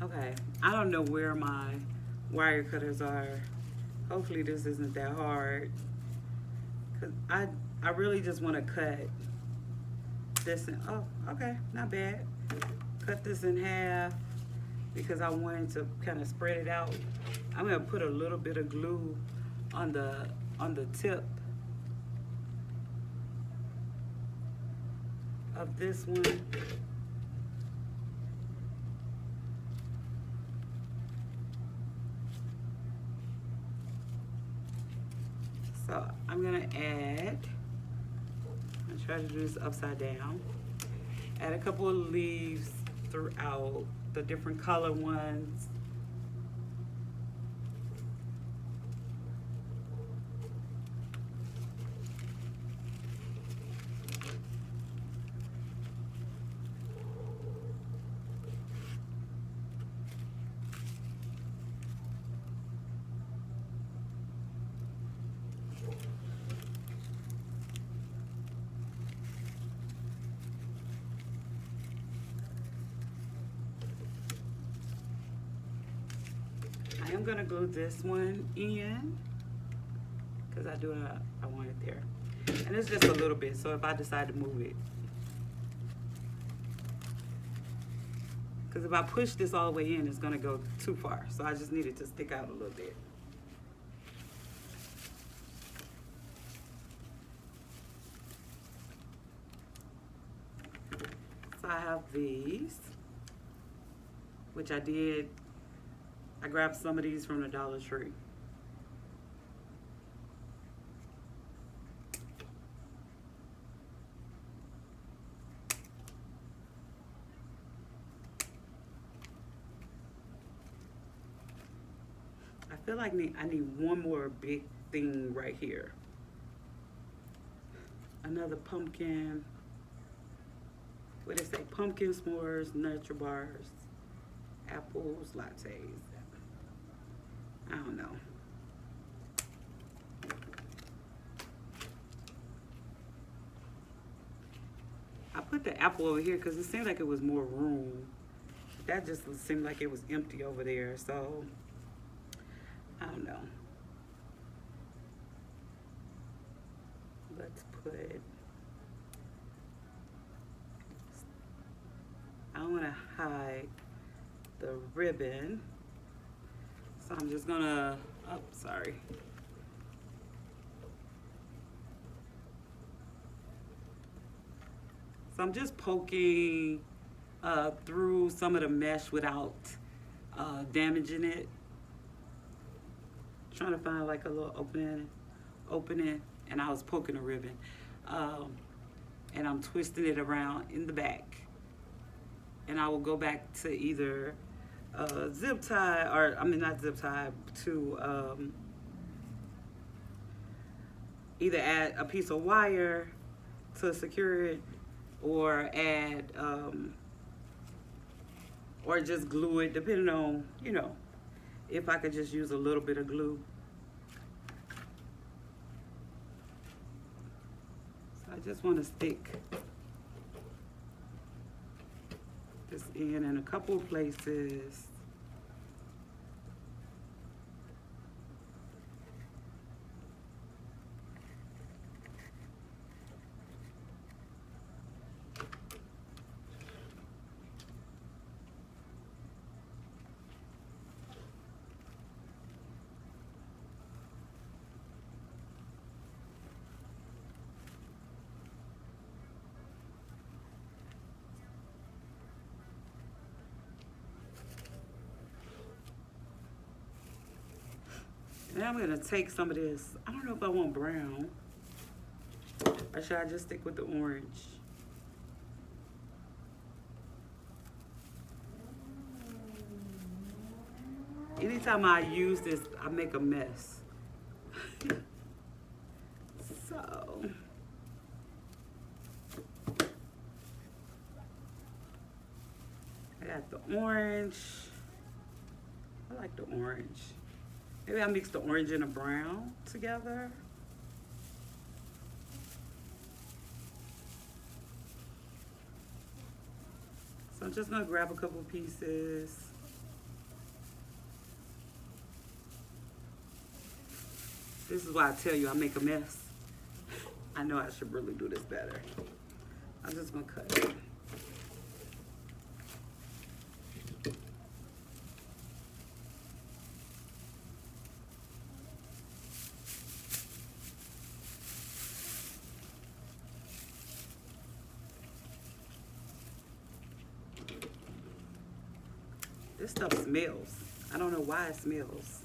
Okay, I don't know where my wire cutters are. Hopefully this isn't that hard. Cause I really just want to cut this in, oh, okay, not bad. Cut this in half because I wanted to kind of spread it out. I'm gonna put a little bit of glue on the tip of this one. So I'm gonna add, I'm gonna try to do this upside down. Add a couple of leaves throughout, the different color ones. I'm gonna glue this one in because I want it there, and it's just a little bit, so if I decide to move it, because if I push this all the way in, it's gonna go too far, so I just need it to stick out a little bit. So I have these, which I grabbed some of these from the Dollar Tree. I feel like I need one more big thing right here. Another pumpkin. What did it say? Pumpkin s'mores, nutri bars, apples, lattes. I don't know. I put the apple over here because it seemed like it was more room. That just seemed like it was empty over there, so I don't know. Let's put, I don't want to hide the ribbon. So I'm just gonna, oh, sorry. So I'm just poking through some of the mesh without damaging it. Trying to find like a little opening, and I was poking a ribbon. And I'm twisting it around in the back. And I will go back to either zip tie, or I mean not zip tie, to either add a piece of wire to secure it, or add, or just glue it, depending on, you know, if I could just use a little bit of glue. So I just want to stick this in a couple of places. Now I'm gonna take some of this. I don't know if I want brown, or should I just stick with the orange? Anytime I use this, I make a mess. So, I got the orange. I like the orange. Maybe I mix the orange and the brown together. So I'm just gonna grab a couple pieces. This is why I tell you I make a mess. I know I should really do this better. I'm just gonna cut it. This stuff smells. I don't know why it smells,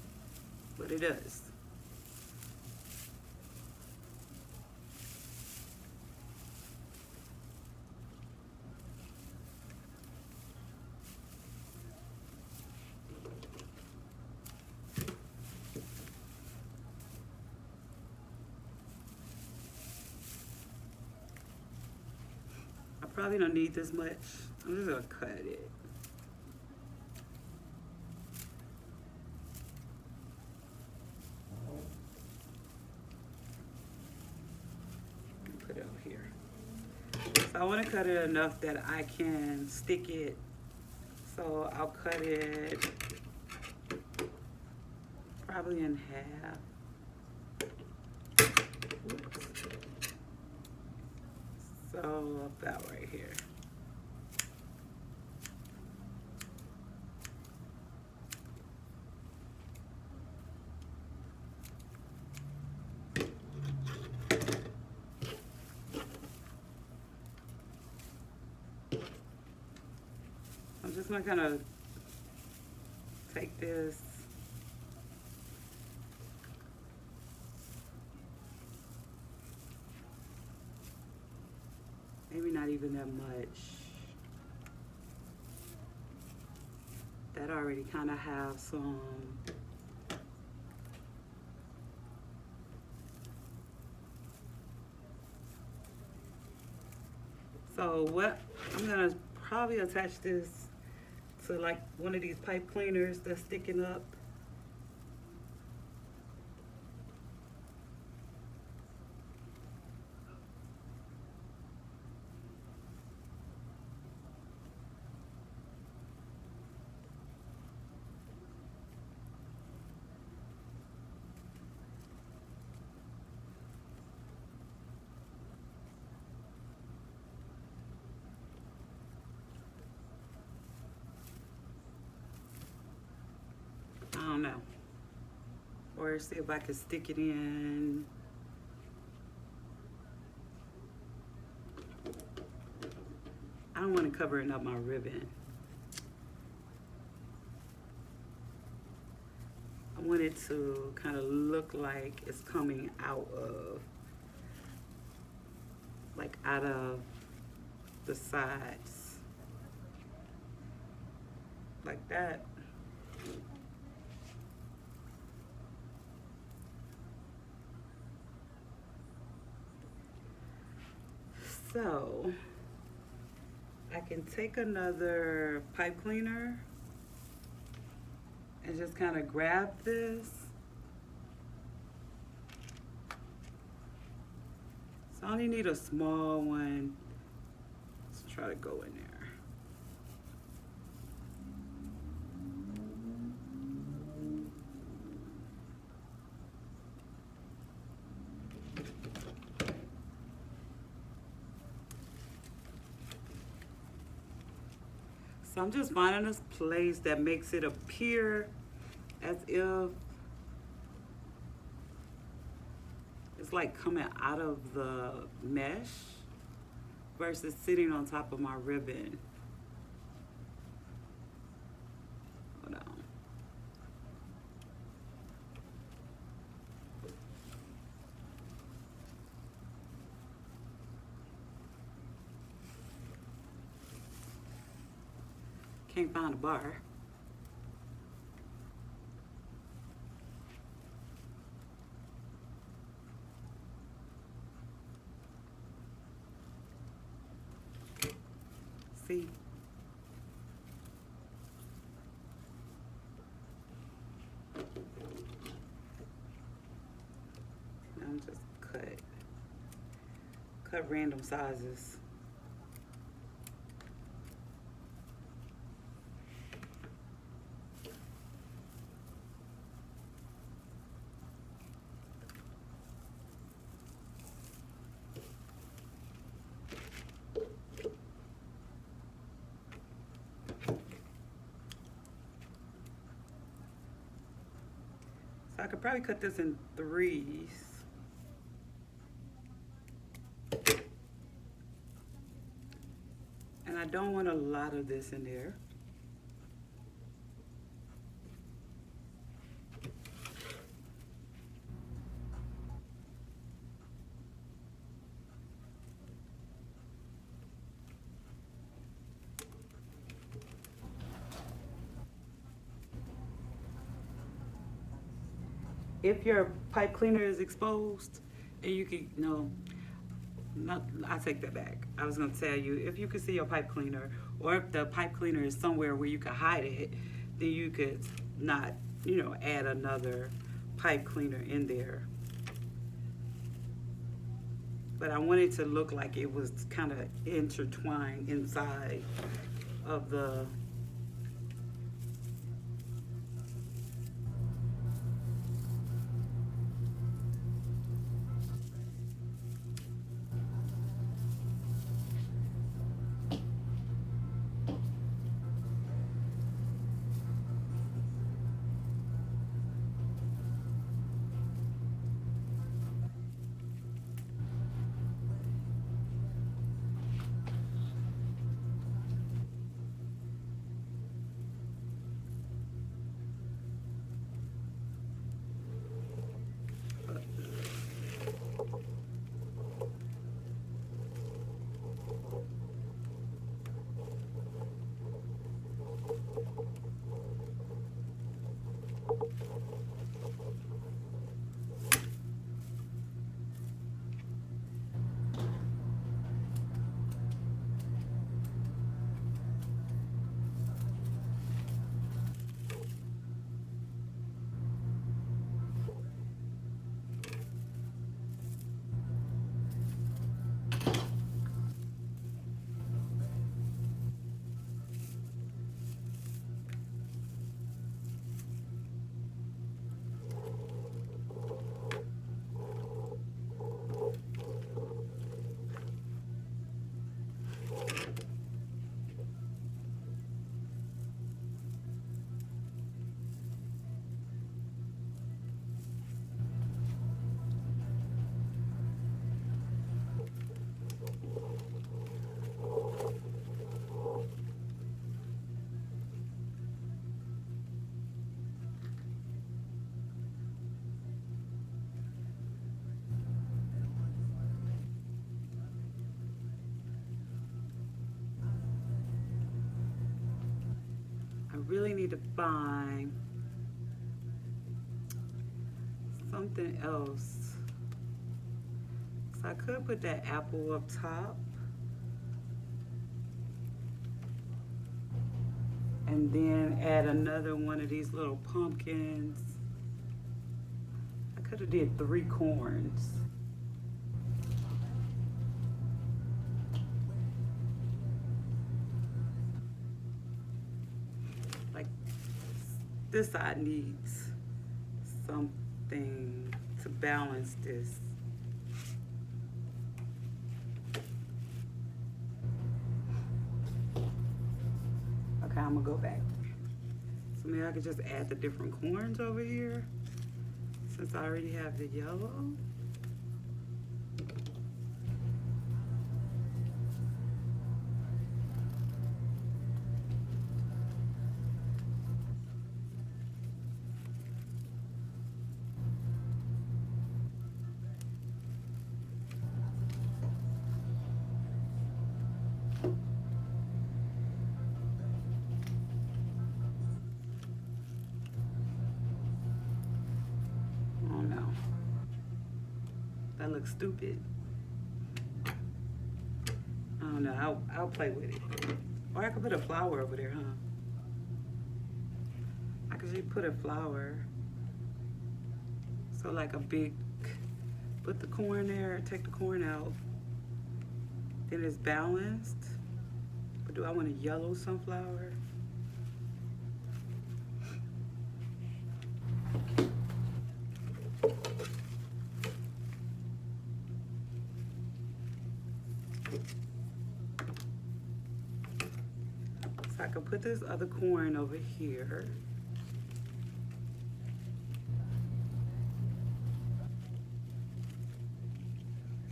but it does. I probably don't need this much. I'm just gonna cut it. Put it over here. So I want to cut it enough that I can stick it. So I'll cut it probably in half. Oops. So about right here. I'm just gonna kind of take this. Maybe not even that much. That already kind of have some. So what, I'm gonna probably attach this to like one of these pipe cleaners that's sticking up. I don't know. Or see if I can stick it in. I don't want to cover up my ribbon. I want it to kind of look like it's coming out of, like out of the sides. Like that. So I can take another pipe cleaner and just kind of grab this. So I only need a small one. Let's try to go in there. So I'm just finding this place that makes it appear as if it's like coming out of the mesh versus sitting on top of my ribbon. Hold on. Can't find a bar. See? I'm just cut random sizes. I could probably cut this in 3s. And I don't want a lot of this in there. If your pipe cleaner is exposed, and you can, I take that back. I was gonna tell you, if you could see your pipe cleaner, or if the pipe cleaner is somewhere where you could hide it, then you could not, add another pipe cleaner in there. But I want it to look like it was kind of intertwined inside of the really need to find something else. So I could put that apple up top. And then add another one of these little pumpkins. I could have did 3 corns. Like this side needs something to balance this. Okay, I'm gonna go back. So maybe I could just add the different corns over here since I already have the yellow. Oh no, that looks stupid. I don't know, I'll play with it. Or I could put a flower over there, huh? I could just put a flower. So like a big, put the corn there, take the corn out. Then it's balanced. But do I want a yellow sunflower? So I could put this other corn over here.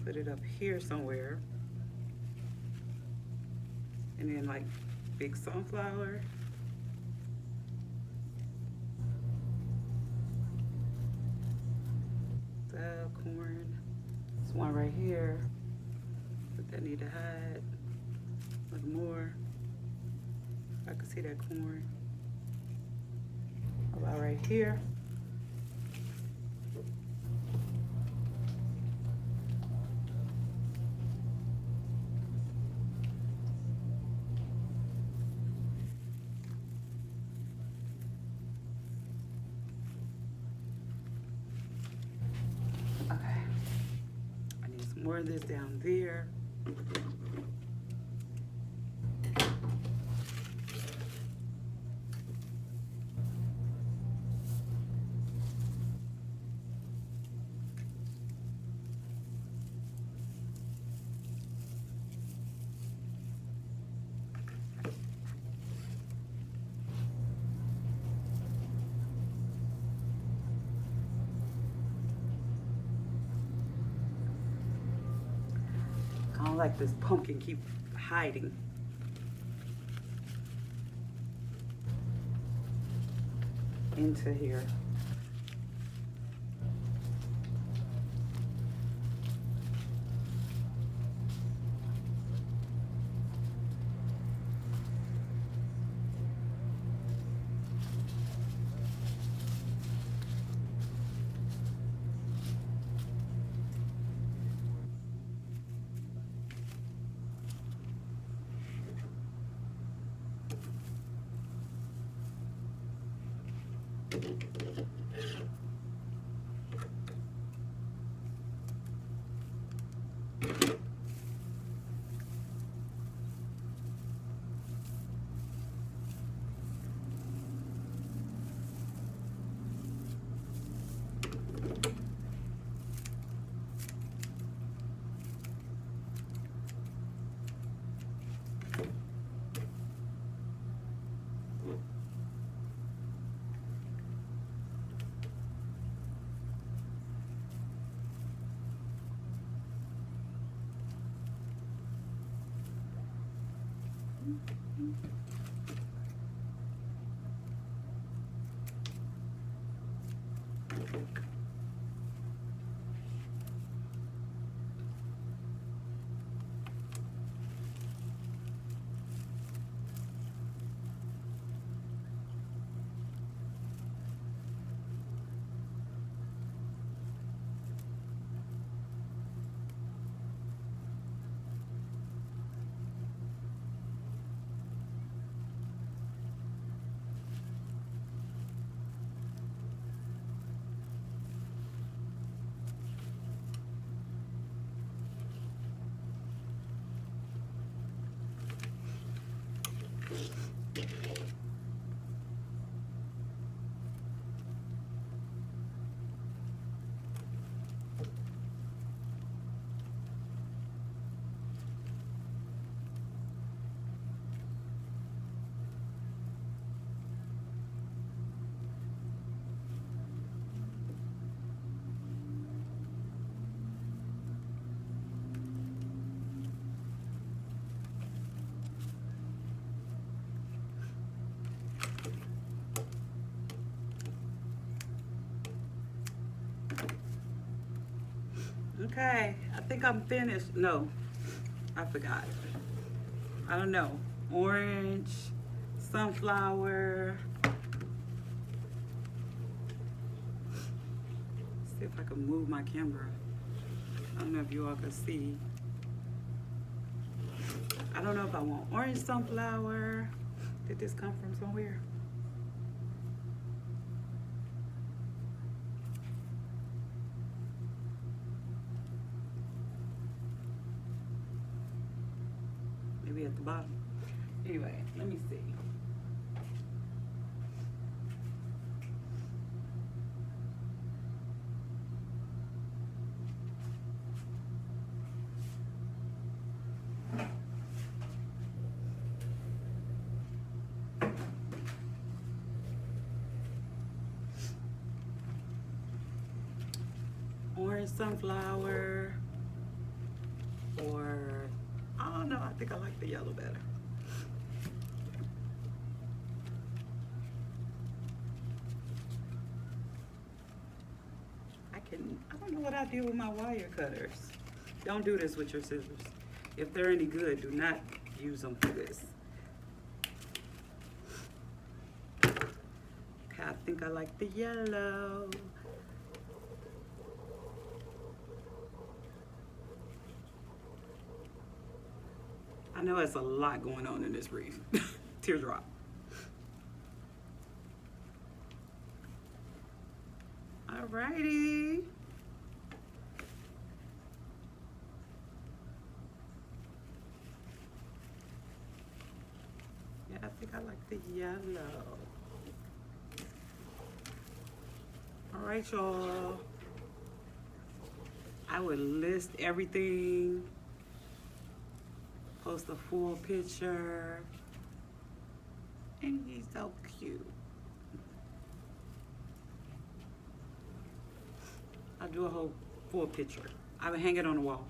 Put it up here somewhere. And then like big sunflower. Corn. This one right here. But that need to hide. Look more. I can see that corn. About right here. More of this down there. I don't like this pumpkin keep hiding. Into here. Okay, I think I'm finished. No, I forgot. I don't know. Orange, sunflower. See if I can move my camera. I don't know if you all can see. I don't know if I want orange sunflower. Did this come from somewhere? Maybe at the bottom. Anyway, let me see. Orange sunflower, or I don't know, I think I like the yellow better. I don't know what I do with my wire cutters. Don't do this with your scissors. If they're any good, do not use them for this. Okay, I think I like the yellow. I know there's a lot going on in this wreath. Teardrop. Alrighty. Yeah, I think I like the yellow. All right, y'all. I would list everything, post a full picture, and he's so cute. I'll do a whole full picture. I would hang it on the wall.